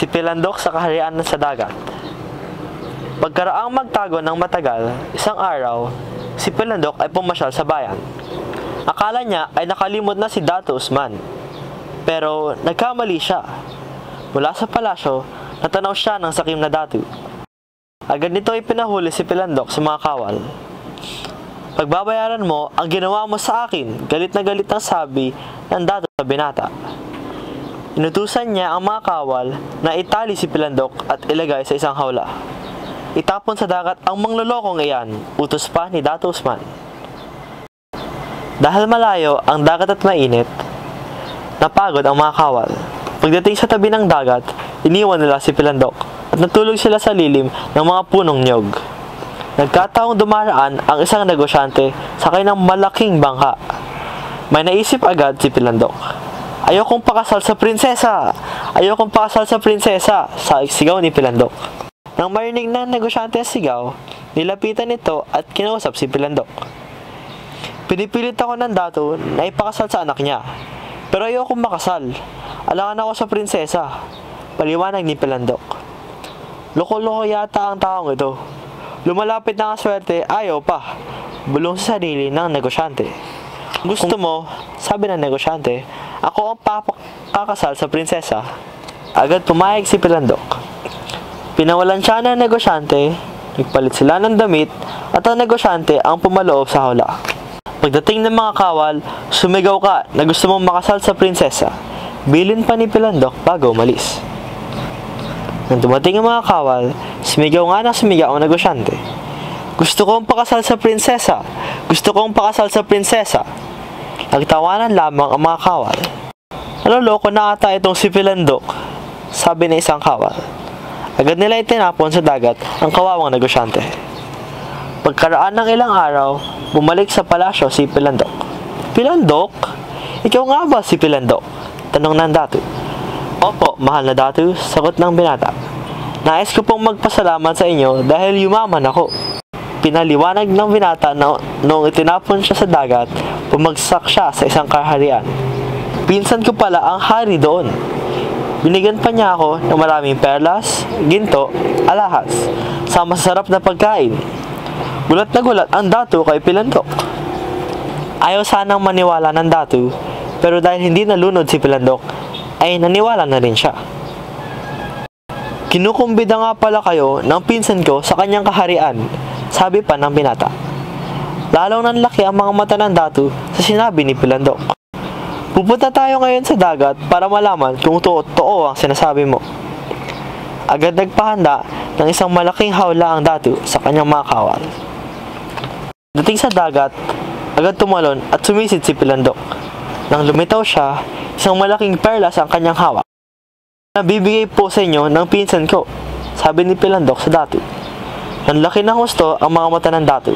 Si Pilandok sa kaharian sa dagat. Pagkaraang magtago ng matagal, isang araw, si Pilandok ay pumasyal sa bayan. Akala niya ay nakalimot na si Dato Usman. Pero nagkamali siya. Mula sa palasyo, natanaw siya ng sakim na datu. Agad nito ay pinahuli si Pilandok sa mga kawal. Pagbabayaran mo ang ginawa mo sa akin, galit na galit ang sabi ng dato sa binata. Inutusan niya ang mga kawal na itali si Pilandok at ilagay sa isang hawla. Itapon sa dagat ang manglolokong iyan, utos pa ni Dato Usman. Dahil malayo ang dagat at mainit, napagod ang mga kawal. Pagdating sa tabi ng dagat, iniwan nila si Pilandok at natulog sila sa lilim ng mga punong niyog. Nagkataong dumaraan ang isang negosyante sakay ng malaking bangka. May naisip agad si Pilandok. Ayokong pakasal sa prinsesa! Ayokong pakasal sa prinsesa! Sa sigaw ni Pilandok. Nang marinig ng negosyante ang sigaw, nilapitan ito at kinausap si Pilandok. Pinipilit ako ng dato na ipakasal sa anak niya. Pero ayokong makasal. Alangan ako sa prinsesa. Paliwanag ni Pilandok. Loko-loko yata ang taong ito. Lumalapit na ang swerte, ayaw pa. Bulong sa sarili ng negosyante. Gusto mo, sabi ng negosyante, ako ang papakasal sa prinsesa. Agad pumayag si Pilandok. Pinawalan siya ng negosyante, nagpalit sila ng damit, at ang negosyante ang pumaloob sa hawla. Pagdating ng mga kawal, sumigaw ka na gusto mong makasal sa prinsesa. Bilin pa ni Pilandok bago umalis. Nang dumating ang mga kawal, sumigaw nga ng sumigaw ang negosyante. Gusto kong pakasal sa prinsesa! Gusto kong pakasal sa prinsesa! Nagtawanan lamang ang mga kawal. Naloloko na ata itong si Pilandok, sabi ng isang kawal. Agad nila itinapon sa dagat ang kawawang negosyante. Pagkaraan ng ilang araw, bumalik sa palasyo si Pilandok. Pilandok? Ikaw nga ba si Pilandok? Tanong ng datu. Opo, mahal na datu, sagot ng binata. Nais ko pong magpasalamat sa inyo dahil yumaman ako. Pinaliwanag ng binata na noong itinapon siya sa dagat, bumagsak siya sa isang kaharian. Pinsan ko pala ang hari doon. Binigyan pa niya ako ng maraming perlas, ginto, alahas, sa masarap na pagkain. Gulat na gulat ang datu kay Pilandok. Ayaw sanang maniwala ng datu, pero dahil hindi nalunod si Pilandok, ay naniwala na rin siya. Kinukumbida nga pala kayo ng pinsan ko sa kanyang kaharian, sabi pa ng binata. Lalong nanlaki ang mga mata ng datu sa sinabi ni Pilandok. Pupunta tayo ngayon sa dagat para malaman kung totoo ang sinasabi mo. Agad nagpahanda ng isang malaking hawla ang datu sa kanyang mga kawal. Dating sa dagat, agad tumalon at sumisid si Pilandok. Nang lumitaw siya, isang malaking perlas ang kanyang hawak. Nabibigay po sa inyo ng pinsan ko, sabi ni Pilandok sa datu. Nanlaki ng gusto ang mga mata ng datu.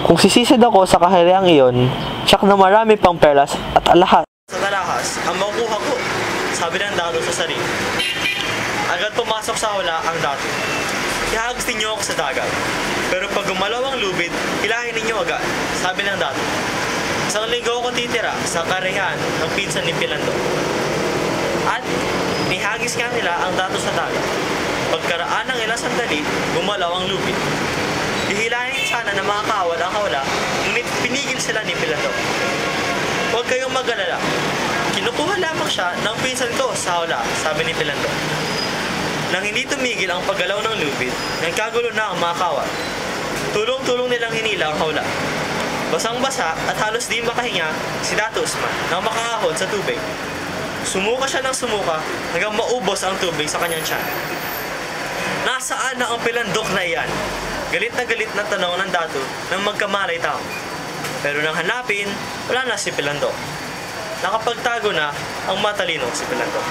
Kung sisisid ako sa kahariang iyon, tsak na marami pang perlas at alahas. Sa talahas, ang makukuha ko, sabi ng datu sa sarili. Agad pumasok sa hawla ang datu. Ihagustin niyo ako sa dagat. Pero pag gumalaw ang lubid, hilahin ninyo agad, sabi ng datu. Isang linggo ako titira sa kaharian ng pinsan ni Pilandok. At nihagis nga nila ang datu sa dagat. Pagkaraan ng ilang sandali, gumalaw ang lubid. Hihilahin sana ng mga kawal ang hawla, ngunit pinigil sila ni Pilandok. Huwag kayong mag-alala. Kinukuha lamang siya ng pinsan ko sa hawla, sabi ni Pilandok. Nang hindi tumigil ang paggalaw ng lubid, nagkagulo na ang mga kawal. Tulong-tulong nilang hinila ang hawla. Basang-basa at halos di makahinga si Dato Usman nang makahahon sa tubig. Sumuka siya ng sumuka hanggang maubos ang tubig sa kanyang tiyan. Nasaan na ang Pilandok na iyan? Galit na tanong ng datu nang magkamalay tao. Pero nang hanapin, wala na si Pilandok. Nakapagtago na ang matalino si Pilandok.